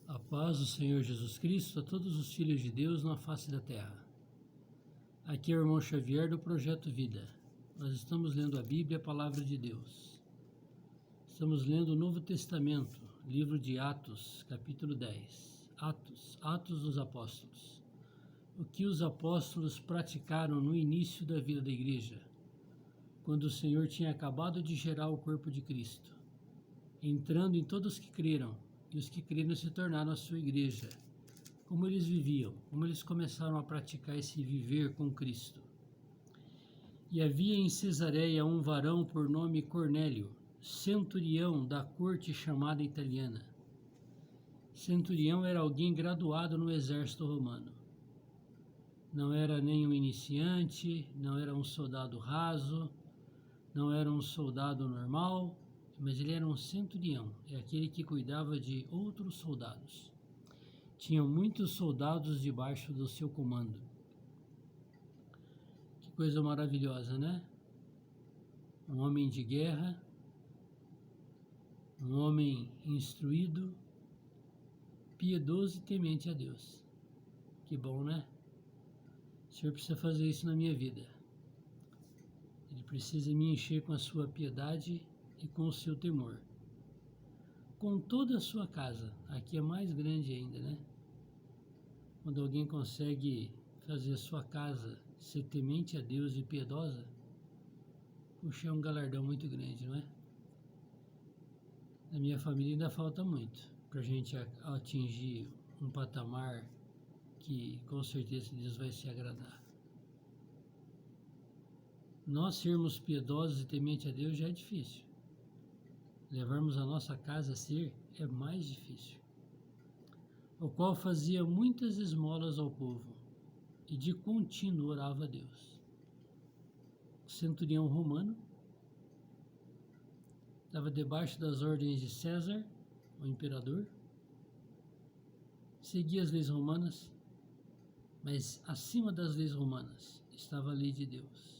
A paz do Senhor Jesus Cristo a todos os filhos de Deus na face da terra. Aqui é o irmão Xavier do Projeto Vida. Nós estamos lendo a Bíblia, a Palavra de Deus. Estamos lendo o Novo Testamento, livro de Atos, capítulo 10. Atos dos Apóstolos. O que os apóstolos praticaram no início da vida da igreja, quando o Senhor tinha acabado de gerar o corpo de Cristo, entrando em todos que creram, e os que creram se tornaram a sua igreja. Como eles viviam, como eles começaram a praticar esse viver com Cristo. E havia em Cesareia um varão por nome Cornélio, centurião da corte chamada italiana. Centurião era alguém graduado no exército romano. Não era nem um iniciante, não era um soldado raso, não era um soldado normal, mas ele era um centurião, é aquele que cuidava de outros soldados. Tinham muitos soldados debaixo do seu comando. Que coisa maravilhosa, né? Um homem de guerra, um homem instruído, piedoso e temente a Deus. Que bom, né? O Senhor precisa fazer isso na minha vida. Ele precisa me encher com a sua piedade e com o seu temor. Com toda a sua casa, aqui é mais grande ainda, né? Quando alguém consegue fazer a sua casa ser temente a Deus e piedosa, puxa, é um galardão muito grande, não é? Na minha família ainda falta muito para a gente atingir um patamar que com certeza Deus vai se agradar. Nós sermos piedosos e temente a Deus já é difícil. Levarmos a nossa casa a ser é mais difícil. O qual fazia muitas esmolas ao povo e de contínuo orava a Deus. O centurião romano estava debaixo das ordens de César, o imperador, seguia as leis romanas, mas acima das leis romanas estava a lei de Deus.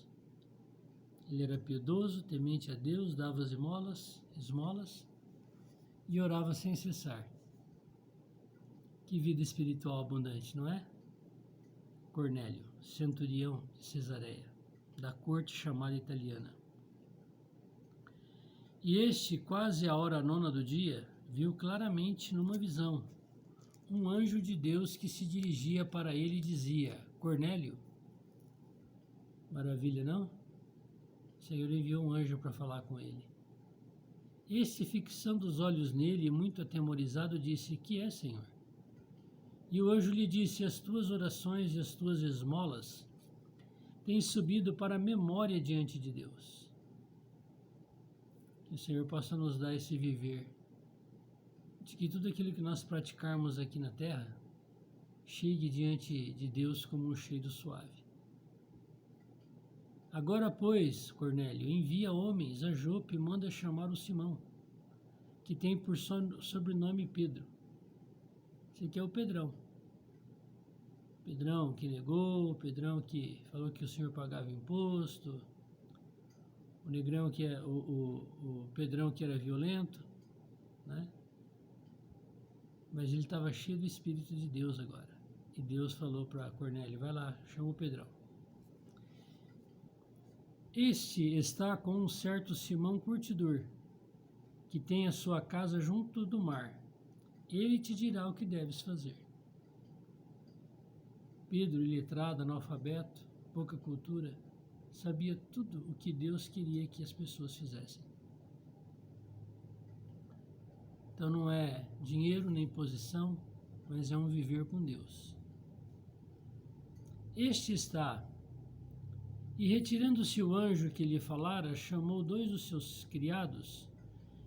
Ele era piedoso, temente a Deus, dava as esmolas e orava sem cessar. Que vida espiritual abundante, não é? Cornélio, centurião de Cesareia, da corte chamada italiana. E este, quase à hora nona do dia, viu claramente numa visão um anjo de Deus que se dirigia para ele e dizia: Cornélio. Maravilha, não? O Senhor enviou um anjo para falar com ele. Este, fixando os olhos nele, muito atemorizado, disse: Que é, Senhor? E o anjo lhe disse: As tuas orações e as tuas esmolas têm subido para a memória diante de Deus. Que o Senhor possa nos dar esse viver, de que tudo aquilo que nós praticarmos aqui na terra chegue diante de Deus como um cheiro suave. Agora, pois, Cornélio, envia homens a Jope e manda chamar o Simão, que tem por sobrenome Pedro. Esse aqui é o Pedrão. Pedrão que negou, Pedrão que falou que o Senhor pagava imposto, o negrão que é o Pedrão que era violento, né? Mas ele estava cheio do Espírito de Deus agora. E Deus falou para Cornélio: vai lá, chama o Pedrão. Este está com um certo Simão curtidor, que tem a sua casa junto do mar. Ele te dirá o que deves fazer. Pedro, iletrado, analfabeto, pouca cultura, sabia tudo o que Deus queria que as pessoas fizessem. Então não é dinheiro nem posição, mas é um viver com Deus. Este está. E retirando-se o anjo que lhe falara, chamou 2 dos seus criados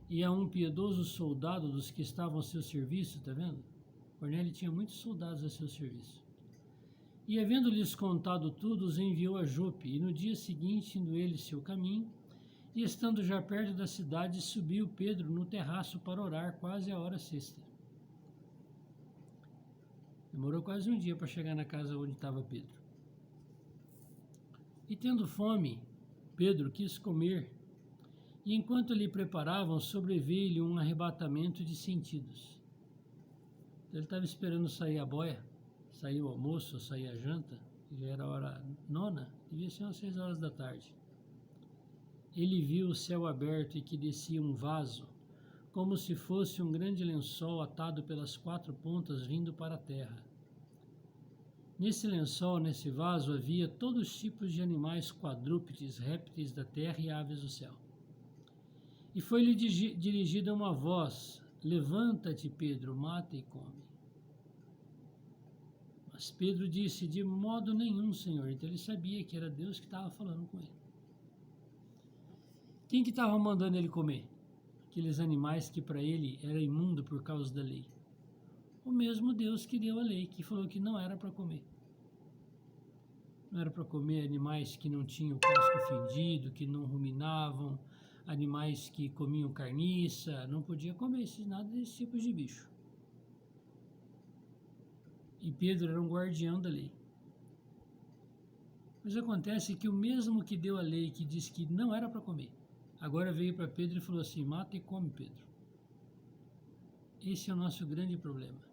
e a um piedoso soldado dos que estavam a seu serviço, está vendo? Cornélio tinha muitos soldados a seu serviço. E havendo-lhes contado tudo, os enviou a Jope, e no dia seguinte, indo ele seu caminho, e estando já perto da cidade, subiu Pedro no terraço para orar, quase à hora sexta. Demorou quase um dia para chegar na casa onde estava Pedro. E tendo fome, Pedro quis comer, e enquanto lhe preparavam, sobreveio-lhe um arrebatamento de sentidos. Ele estava esperando sair a boia, sair o almoço, sair a janta, já era hora nona, devia ser umas 6 horas da tarde. Ele viu o céu aberto e que descia um vaso, como se fosse um grande lençol atado pelas 4 pontas vindo para a terra. Nesse lençol, nesse vaso, havia todos os tipos de animais quadrúpedes, répteis da terra e aves do céu. E foi-lhe dirigida uma voz: levanta-te, Pedro, mata e come. Mas Pedro disse: de modo nenhum, Senhor. Então ele sabia que era Deus que estava falando com ele. Quem que estava mandando ele comer? Aqueles animais que para ele era imundo por causa da lei. O mesmo Deus que deu a lei, que falou que não era para comer. Não era para comer animais que não tinham o casco fendido, que não ruminavam, animais que comiam carniça, não podia comer nada desses tipos de bicho. E Pedro era um guardião da lei. Mas acontece que o mesmo que deu a lei, que disse que não era para comer, agora veio para Pedro e falou assim: mata e come, Pedro. Esse é o nosso grande problema.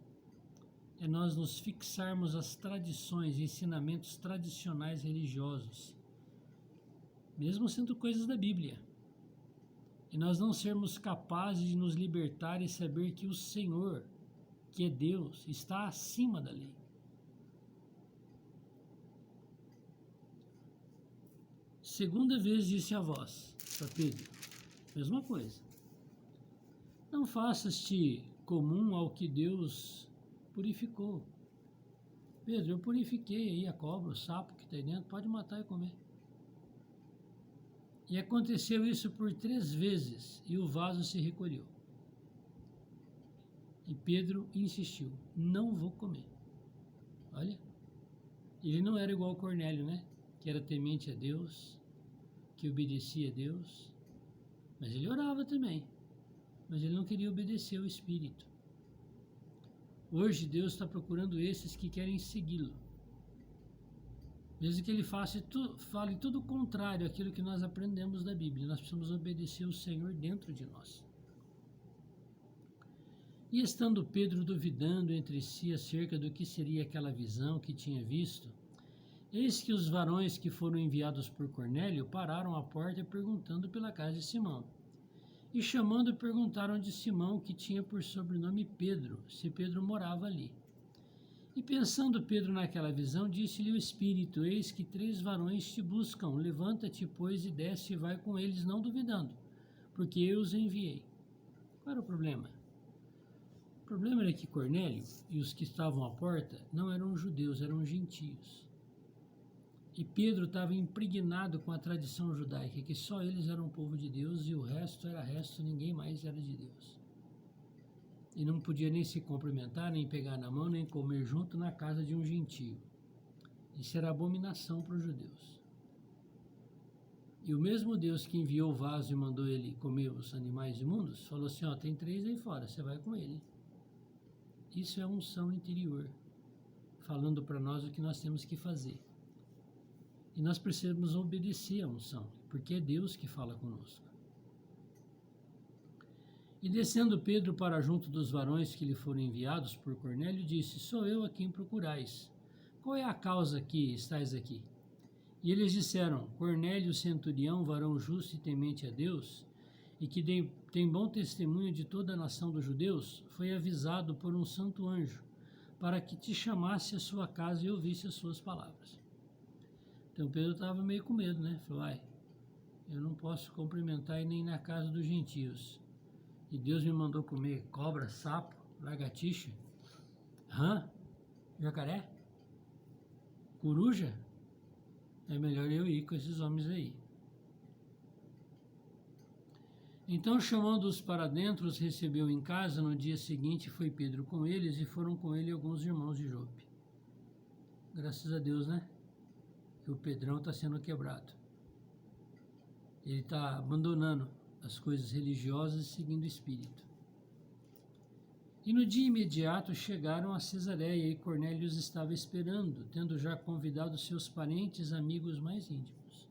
É nós nos fixarmos às tradições e ensinamentos tradicionais religiosos, mesmo sendo coisas da Bíblia, e nós não sermos capazes de nos libertar e saber que o Senhor, que é Deus, está acima da lei. Segunda vez disse a voz para Pedro, mesma coisa: não faças-te comum ao que Deus purificou. Pedro, eu purifiquei aí a cobra, o sapo que está aí dentro, pode matar e comer. E aconteceu isso por 3 vezes, e o vaso se recolheu. E Pedro insistiu: não vou comer. Olha, ele não era igual ao Cornélio, né? Que era temente a Deus, que obedecia a Deus, mas ele orava também, mas ele não queria obedecer ao Espírito. Hoje Deus está procurando esses que querem segui-lo, mesmo que ele fale tudo o contrário àquilo que nós aprendemos da Bíblia. Nós precisamos obedecer o Senhor dentro de nós. E estando Pedro duvidando entre si acerca do que seria aquela visão que tinha visto, eis que os varões que foram enviados por Cornélio pararam à porta perguntando pela casa de Simão. E chamando, perguntaram de Simão, que tinha por sobrenome Pedro, se Pedro morava ali. E pensando Pedro naquela visão, disse-lhe o Espírito: eis que 3 varões te buscam, levanta-te, pois, e desce e vai com eles, não duvidando, porque eu os enviei. Qual era o problema? O problema era que Cornélio e os que estavam à porta não eram judeus, eram gentios. E Pedro estava impregnado com a tradição judaica, que só eles eram o povo de Deus e o resto era resto, ninguém mais era de Deus. E não podia nem se cumprimentar, nem pegar na mão, nem comer junto na casa de um gentio. Isso era abominação para os judeus. E o mesmo Deus que enviou o vaso e mandou ele comer os animais imundos, falou assim: ó, tem 3 aí fora, você vai com ele. Isso é unção interior, falando para nós o que nós temos que fazer. E nós precisamos obedecer à unção, porque é Deus que fala conosco. E descendo Pedro para junto dos varões que lhe foram enviados por Cornélio, disse: sou eu a quem procurais. Qual é a causa que estáis aqui? E eles disseram: Cornélio, centurião, varão justo e temente a Deus, e que tem bom testemunho de toda a nação dos judeus, foi avisado por um santo anjo, para que te chamasse à sua casa e ouvisse as suas palavras. Então Pedro estava meio com medo, né? Falou: eu não posso cumprimentar nem na casa dos gentios. E Deus me mandou comer cobra, sapo, lagartixa, rã, jacaré, coruja. É melhor eu ir com esses homens aí. Então, chamando-os para dentro, os recebeu em casa. No dia seguinte foi Pedro com eles, e foram com ele alguns irmãos de Jope. Graças a Deus, né? Que o Pedrão está sendo quebrado. Ele está abandonando as coisas religiosas e seguindo o Espírito. E no dia imediato chegaram a Cesareia, e Cornélio os estava esperando, tendo já convidado seus parentes, amigos mais íntimos.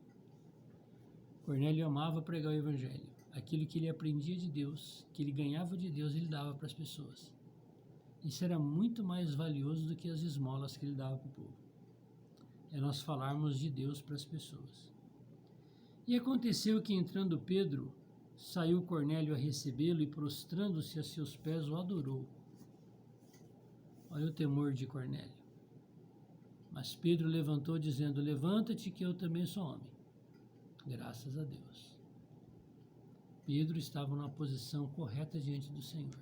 Cornélio amava pregar o Evangelho. Aquilo que ele aprendia de Deus, que ele ganhava de Deus, ele dava para as pessoas. Isso era muito mais valioso do que as esmolas que ele dava para o povo. É nós falarmos de Deus para as pessoas. E aconteceu que, entrando Pedro, saiu Cornélio a recebê-lo e, prostrando-se a seus pés, o adorou. Olha o temor de Cornélio. Mas Pedro levantou, dizendo: levanta-te, que eu também sou homem. Graças a Deus. Pedro estava numa posição correta diante do Senhor.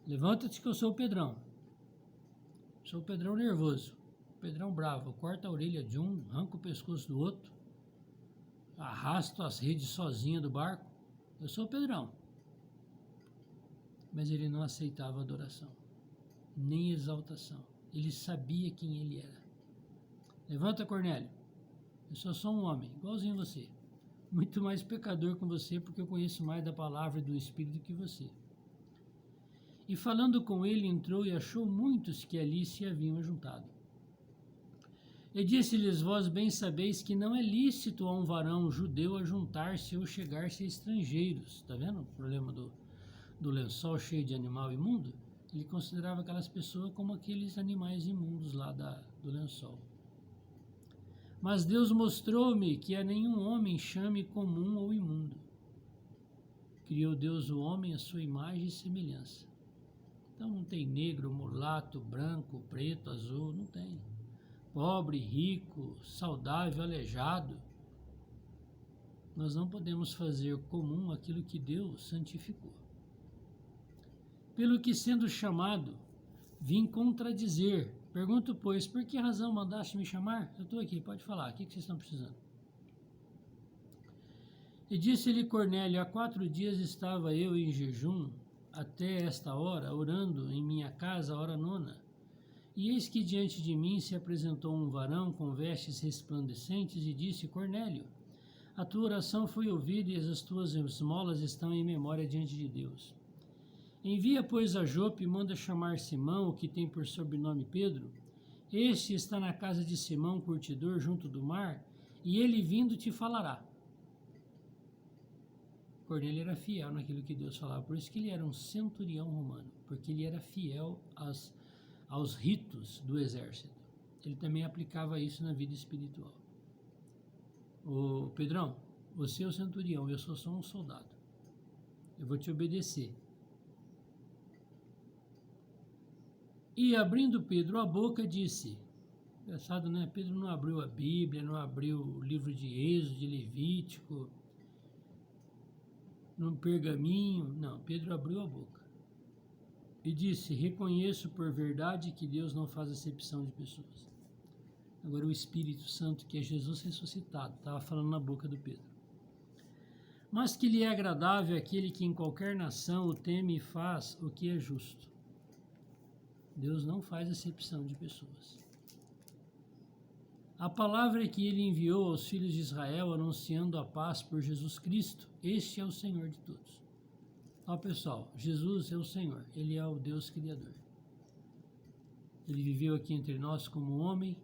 Levanta-te, que eu sou o Pedrão. Sou o Pedrão nervoso, o Pedrão bravo. Eu corto a orelha de um, arranco o pescoço do outro, arrasto as redes sozinho do barco. Eu sou o Pedrão. Mas ele não aceitava adoração, nem exaltação. Ele sabia quem ele era. Levanta, Cornélio. Eu sou só um homem, igualzinho você. Muito mais pecador com você, porque eu conheço mais da palavra e do Espírito que você. E falando com ele, entrou e achou muitos que ali se haviam juntado. E disse-lhes: vós bem sabeis que não é lícito a um varão judeu ajuntar-se ou chegar-se a estrangeiros. Está vendo o problema do lençol cheio de animal imundo? Ele considerava aquelas pessoas como aqueles animais imundos lá do lençol. Mas Deus mostrou-me que a nenhum homem chame comum ou imundo. Criou Deus o homem à sua imagem e semelhança. Então não tem negro, mulato, branco, preto, azul, não tem. Pobre, rico, saudável, aleijado. Nós não podemos fazer comum aquilo que Deus santificou. Pelo que, sendo chamado, vim contradizer. Pergunto, pois, por que razão mandaste me chamar? Eu estou aqui, pode falar, o que vocês estão precisando? E disse-lhe Cornélio: há 4 dias estava eu em jejum, até esta hora, orando em minha casa, a hora 9. E eis que diante de mim se apresentou um varão com vestes resplandecentes e disse: Cornélio, a tua oração foi ouvida e as tuas esmolas estão em memória diante de Deus. Envia, pois, a Jope e manda chamar Simão, o que tem por sobrenome Pedro. Este está na casa de Simão, curtidor, junto do mar, e ele vindo te falará. Cornélio era fiel naquilo que Deus falava, por isso que ele era um centurião romano, porque ele era fiel aos ritos do exército. Ele também aplicava isso na vida espiritual. Ô Pedrão, você é o centurião, eu sou só um soldado. Eu vou te obedecer. E abrindo Pedro a boca, disse... Engraçado, né? Pedro não abriu a Bíblia, não abriu o livro de Êxodo, de Levítico, num pergaminho. Não, Pedro abriu a boca. E disse: reconheço por verdade que Deus não faz acepção de pessoas. Agora o Espírito Santo, que é Jesus ressuscitado, estava falando na boca do Pedro. Mas que lhe é agradável aquele que em qualquer nação o teme e faz o que é justo. Deus não faz acepção de pessoas. A palavra que ele enviou aos filhos de Israel, anunciando a paz por Jesus Cristo, este é o Senhor de todos. Ó pessoal, Jesus é o Senhor, Ele é o Deus Criador. Ele viveu aqui entre nós como homem,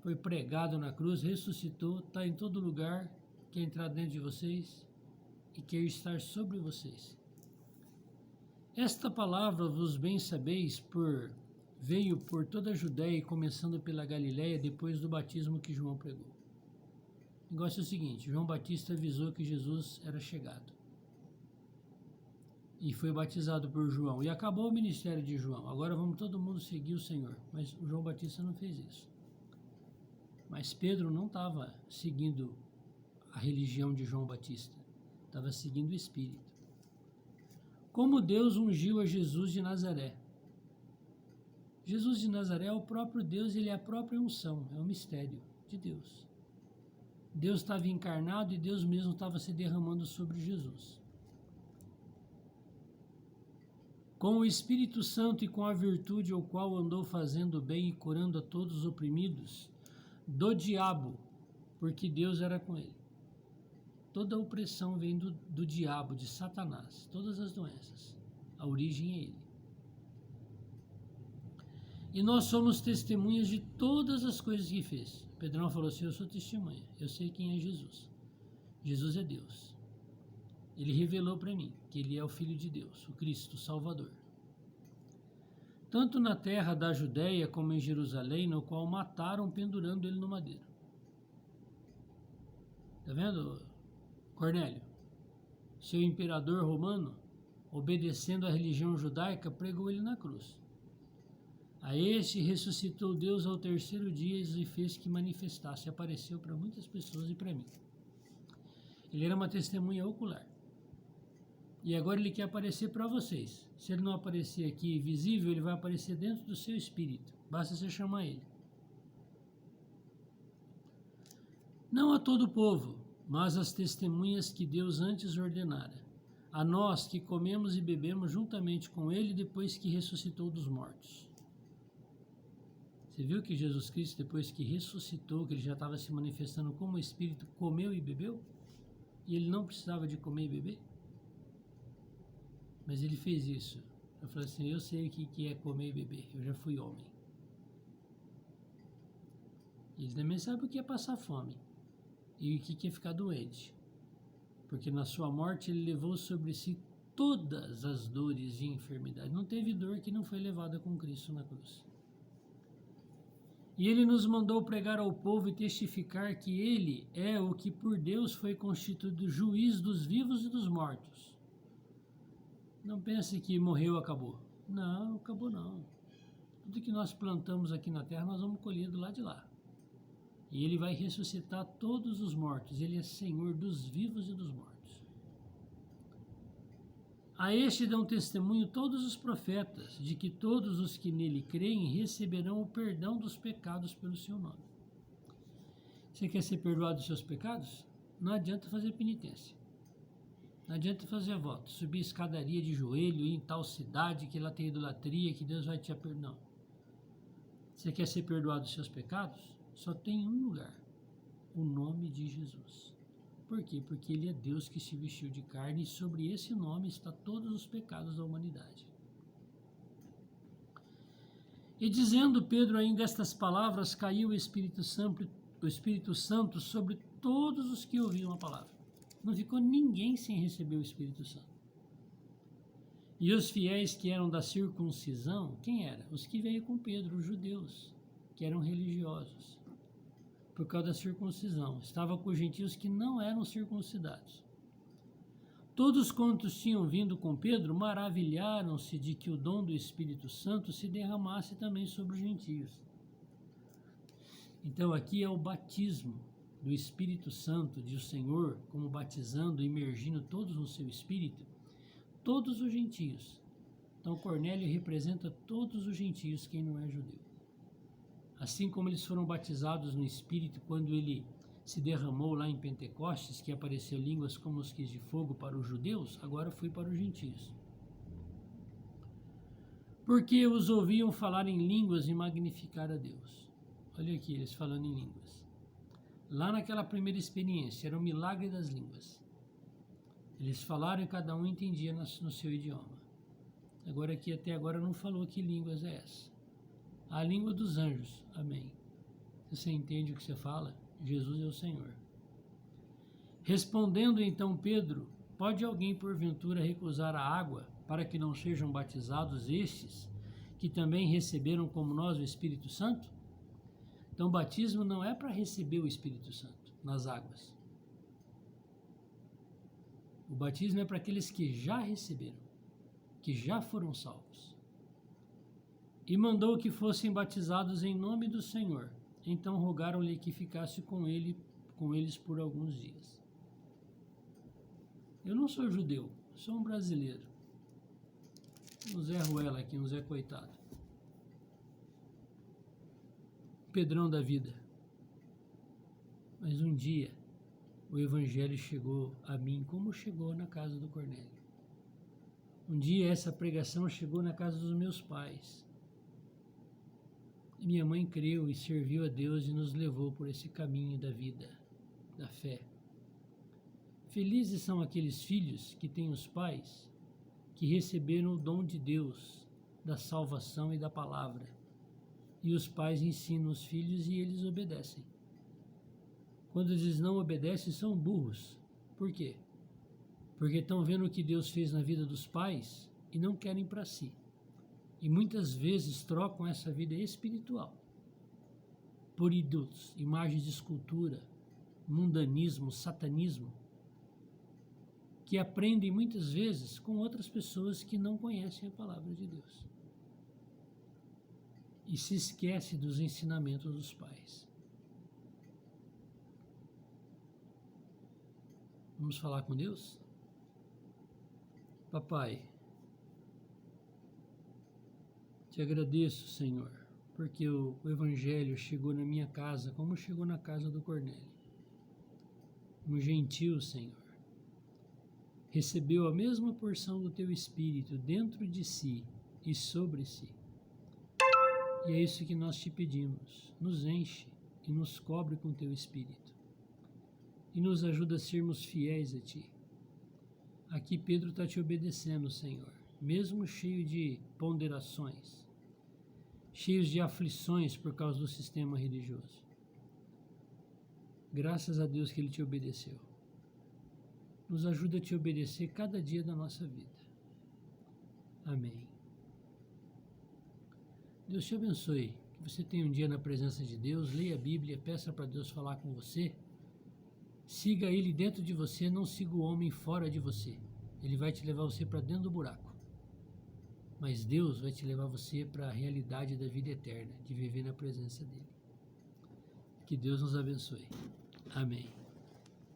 foi pregado na cruz, ressuscitou, está em todo lugar, quer entrar dentro de vocês e quer estar sobre vocês. Esta palavra, vos bem sabeis, veio por toda a Judéia, começando pela Galiléia, depois do batismo que João pregou. O negócio é o seguinte: João Batista avisou que Jesus era chegado. E foi batizado por João. E acabou o ministério de João. Agora vamos todo mundo seguir o Senhor. Mas o João Batista não fez isso. Mas Pedro não estava seguindo a religião de João Batista. Estava seguindo o Espírito. Como Deus ungiu a Jesus de Nazaré. Jesus de Nazaré é o próprio Deus, ele é a própria unção, é um mistério de Deus. Deus estava encarnado e Deus mesmo estava se derramando sobre Jesus. Com o Espírito Santo e com a virtude ao qual andou fazendo bem e curando a todos os oprimidos do diabo, porque Deus era com ele. Toda a opressão vem do diabo, de Satanás, todas as doenças, a origem é ele. E nós somos testemunhas de todas as coisas que fez. Pedrão falou assim: eu sou testemunha, eu sei quem é Jesus. Jesus é Deus. Ele revelou para mim que ele é o Filho de Deus, o Cristo, o Salvador. tanto na terra da Judéia como em Jerusalém, no qual mataram pendurando ele no madeiro. Está vendo, Cornélio? Seu imperador romano, obedecendo à religião judaica, pregou ele na cruz. A este ressuscitou Deus ao terceiro dia e fez que manifestasse, apareceu para muitas pessoas e para mim. Ele era uma testemunha ocular. E agora ele quer aparecer para vocês. Se ele não aparecer aqui visível, ele vai aparecer dentro do seu espírito. Basta você chamar ele. Não a todo o povo, mas as testemunhas que Deus antes ordenara. A nós que comemos e bebemos juntamente com ele depois que ressuscitou dos mortos. Você viu que Jesus Cristo, depois que ressuscitou, que ele já estava se manifestando como Espírito, comeu e bebeu? E ele não precisava de comer e beber? Mas ele fez isso. Eu falei assim, eu sei o que é comer e beber, eu já fui homem. Ele também sabe o que é passar fome e o que é ficar doente. Porque na sua morte ele levou sobre si todas as dores e enfermidades. Não teve dor que não foi levada com Cristo na cruz. E ele nos mandou pregar ao povo e testificar que ele é o que por Deus foi constituído juiz dos vivos e dos mortos. Não pense que morreu, acabou. Não, acabou não. Tudo que nós plantamos aqui na terra, nós vamos colher do lado de lá. E ele vai ressuscitar todos os mortos. Ele é Senhor dos vivos e dos mortos. A este dão testemunho todos os profetas, de que todos os que nele creem receberão o perdão dos pecados pelo seu nome. Você quer ser perdoado dos seus pecados? Não adianta fazer penitência. Não adianta fazer voto, subir escadaria de joelho, ir em tal cidade que lá tem idolatria, que Deus vai te perdoar. Você quer ser perdoado dos seus pecados? Só tem um lugar, o nome de Jesus. Por quê? Porque ele é Deus que se vestiu de carne e sobre esse nome está todos os pecados da humanidade. E dizendo Pedro ainda estas palavras, caiu o Espírito Santo sobre todos os que ouviam a palavra. Não ficou ninguém sem receber o Espírito Santo. E os fiéis que eram da circuncisão, quem era? Os que veio com Pedro, os judeus, que eram religiosos, por causa da circuncisão. Estava com os gentios que não eram circuncidados. Todos quantos tinham vindo com Pedro maravilharam-se de que o dom do Espírito Santo se derramasse também sobre os gentios. Então aqui é o batismo do Espírito Santo, de o Senhor, como batizando, imergindo todos no seu Espírito, todos os gentios. Então Cornélio representa todos os gentios, quem não é judeu. Assim como eles foram batizados no Espírito quando ele se derramou lá em Pentecostes, que apareceu línguas como mosquitos de fogo para os judeus, agora foi para os gentios. Porque os ouviam falar em línguas e magnificar a Deus. Olha aqui, eles falando em línguas. Lá naquela primeira experiência, era o milagre das línguas. Eles falaram e cada um entendia no seu idioma. Agora aqui, até agora, não falou que línguas é essa. A língua dos anjos, amém. Se você entende o que você fala, Jesus é o Senhor. Respondendo então Pedro, pode alguém porventura recusar a água para que não sejam batizados estes, que também receberam como nós o Espírito Santo? Então, o batismo não é para receber o Espírito Santo nas águas. O batismo é para aqueles que já receberam, que já foram salvos. E mandou que fossem batizados em nome do Senhor. Então rogaram-lhe que ficasse com eles por alguns dias. Eu não sou judeu, sou um brasileiro. Um Zé Ruela aqui, um Zé Coitado. Pedrão da vida. Mas um dia o evangelho chegou a mim como chegou na casa do Cornélio. Um dia essa pregação chegou na casa dos meus pais. E minha mãe creu e serviu a Deus e nos levou por esse caminho da vida, da fé. Felizes são aqueles filhos que têm os pais que receberam o dom de Deus, da salvação e da palavra. E os pais ensinam os filhos e eles obedecem. Quando eles não obedecem, são burros. Por quê? Porque estão vendo o que Deus fez na vida dos pais e não querem para si. E muitas vezes trocam essa vida espiritual por ídolos, imagens de escultura, mundanismo, satanismo, que aprendem muitas vezes com outras pessoas que não conhecem a palavra de Deus. E se esquece dos ensinamentos dos pais. Vamos falar com Deus? Papai, te agradeço, Senhor, porque o Evangelho chegou na minha casa como chegou na casa do Cornélio. Um gentil, Senhor, recebeu a mesma porção do teu Espírito dentro de si e sobre si. E é isso que nós te pedimos. Nos enche e nos cobre com teu Espírito. E nos ajuda a sermos fiéis a ti. Aqui Pedro está te obedecendo, Senhor, mesmo cheio de ponderações, cheios de aflições por causa do sistema religioso. Graças a Deus que ele te obedeceu. Nos ajuda a te obedecer cada dia da nossa vida. Amém. Deus te abençoe. Que você tenha um dia na presença de Deus, leia a Bíblia, peça para Deus falar com você. Siga Ele dentro de você, não siga o homem fora de você. Ele vai te levar você para dentro do buraco. Mas Deus vai te levar você para a realidade da vida eterna, de viver na presença dEle. Que Deus nos abençoe. Amém.